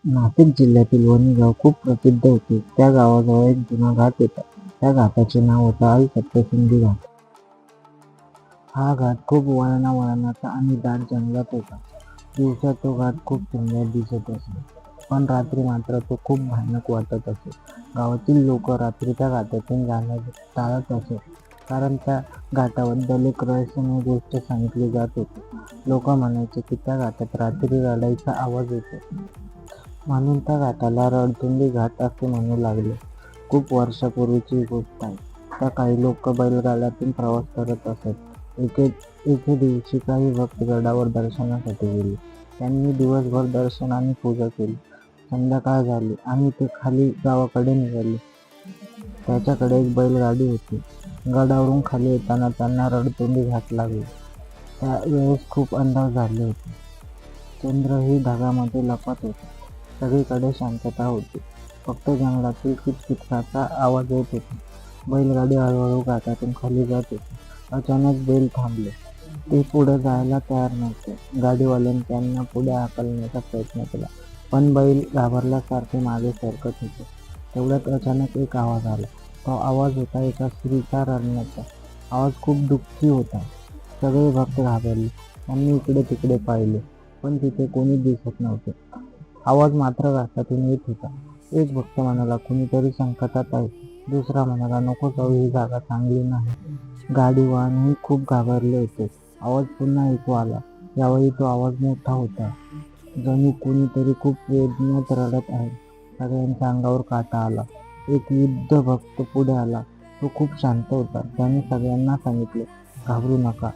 नाशिक जिल्ह्यातील वणी गाव खूप प्रसिद्ध होते. त्या गावाजवळ एक जुना घाट होता. त्या घाटाचे नाव होतं आई सप्तशृंगी घाट. हा घाट खूप वळणावळणाचा आणि दाट जंगलात होता. दिवसा तो घाट खूप सुंदर दिसत असे, पण रात्री मात्र तो खूप भयानक वाटत असे. गावातील लोक रात्री त्या घाटातून जाण्यास टाळत असत, कारण त्या घाटाबद्दल एक रहस्यमय गोष्ट सांगितली जात होती. लोक म्हणायचे की त्या घाटात रात्री रडायचा आवाज येतो, म्हणून त्या घाटाला रणतुंडी घाट असे म्हणू लागले. खूप वर्षापूर्वीची गोष्ट आहे. त्या काही लोक बैलगाड्यातून प्रवास करत असत. एके दिवशी काही भक्त गडावर दर्शनासाठी गेले. त्यांनी दिवसभर दर्शन आणि पूजा केली. संध्याकाळ झाली आणि ते खाली गावाकडे निघाले. त्याच्याकडे एक बैलगाडी होती. गडावरून खाली येताना त्यांना रणतुंडी घाट लागले. त्या वेळेस खूप अंधार झाले होते. चंद्रही ढगामध्ये लपत होता. सगळीकडे शांतता होती. फक्त जंगलातील किचकिचाचा आवाज येत होता. बैलगाडी हळूहळू घाटातून खाली जात होती. अचानक बैल थांबले. ते पुढे जायला तयार नव्हते. गाडीवाल्याने त्यांना पुढे हाकलण्याचा प्रयत्न केला, पण बैल घाबरल्यासारखे मागे सरकत होते. तेवढ्यात अचानक एक आवाज आला. तो आवाज होता एका स्त्रीचा रडण्याचा. आवाज खूप दुःखी होता. सगळे भक्त घाबरले. त्यांनी इकडे तिकडे पाहिले, पण तिथे कोणी दिसत नव्हते. आवाज मात्र घाटातून येत होता. एक भक्त म्हणाला, कुणीतरी संकटात आहे. दुसरा म्हणाला, नको जाऊ, ही जागा चांगली नाही. गाडीवानही खूप घाबरले होते. आवाज पुन्हा ऐकू आला. यावेळी तो आवाज मोठा होता, जणू कुणीतरी खूप वेदनेत रडत आहे. सगळ्यांच्या अंगावर काटा आला. एक वृद्ध भक्त पुढे आला. तो खूप शांत होता. त्याने सगळ्यांना सांगितले, घाबरू नका,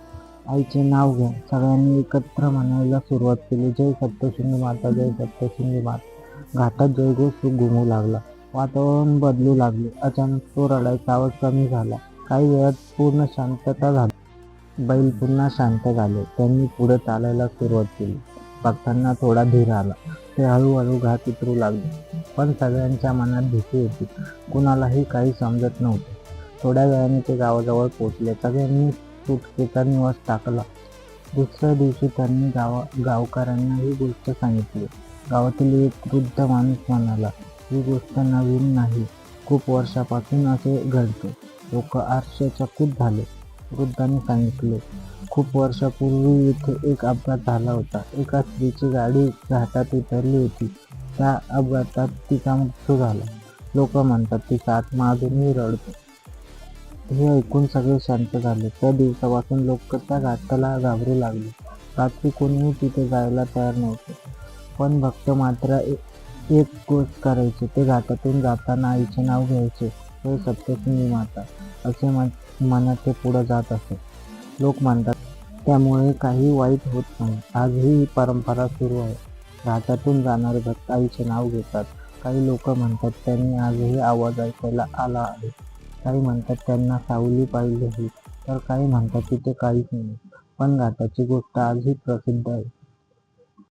आईचे नाव घ्या. सगळ्यांनी एकत्र म्हणायला सुरुवात केली, जय सप्तशृंगी माता, जय सप्तशृंगी माता. घाटात जयघोष घुमू लागला. वातावरण बदलू लागले. अचानक तो रडायचा आवाज कमी झाला. काही वेळात पूर्ण शांतता झाली. बैल पुन्हा शांत झाले. त्यांनी पुढे चालायला सुरुवात केली. भक्तांना थोडा धीर आला. ते हळूहळू घाट उतरू लागले, पण सगळ्यांच्या मनात भीती होती. कुणालाही काही समजत नव्हते. थोड्या वेळाने ते गावाजवळ पोहोचले. सगळ्यांनी सुटकेचा निवास टाकला. दुसऱ्या दिवशी त्यांनी गावकऱ्यांना ही गोष्ट सांगितली. गावातील एक वृद्ध माणूस म्हणाला, ही गोष्ट नवीन नाही, खूप वर्षापासून असे घडते. लोक आश्चर्यचकित झाले. वृद्धांनी सांगितले, खूप वर्षापूर्वी इथे एक अपघात झाला होता. एका स्त्रीची गाडी घाटात उतरली होती. त्या अपघातात तिचा मृत्यू झाला. लोक म्हणतात तिचा आत्मा अजूनही रडतो. हे ऐकून सगळे शांत झाले. त्या दिवसापासून लोक त्या घाटाला घाबरू लागले. रात्री कोणीही तिथे जायला तयार नव्हते. पण भक्त मात्र एक गोष्ट करायचे, ते घाटातून जाताना आईचे नाव घ्यायचे, जय सप्तशृंगी माता असे म्हणत ते पुढे जात असत. लोक म्हणतात त्यामुळे काही वाईट होत नाही. आजही ही परंपरा सुरू आहे. घाटातून जाणारे भक्त आईचे नाव घेतात. काही लोक म्हणतात त्यांनी आजही आवाज ऐकायला आला आहे. काही म्हणतात त्यांना सावली पाहिली आहे, तर काही म्हणतात तिथे काहीच नाही. पण घाटाची गोष्ट आजही प्रसिद्ध आहे.